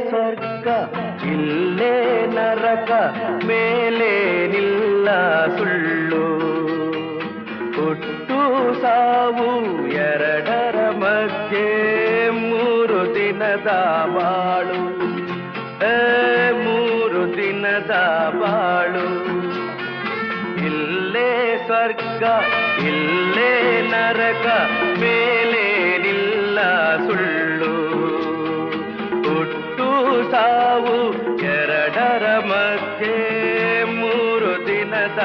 ಸ್ವರ್ಗ ಇಲ್ಲೇ ನರಕ ಮೇಲೆ ನಿಲ್ಲ ಸುಳ್ಳು ಹುಟ್ಟು ಸಾವು ಎರಡರ ಮಧ್ಯೆ 3 ದಿನದ ಬಾಳು 3 ದಿನದ ಬಾಳು ಇಲ್ಲೇ ಸ್ವರ್ಗ ಇಲ್ಲೇ ನರಕ ಮೇಲೆ ನಿಲ್ಲ ಸುಳ್ಳು ಹುಟ್ಟು ಸಾವು ಎರಡರ ಮಧ್ಯೆ 3 ದಿನದ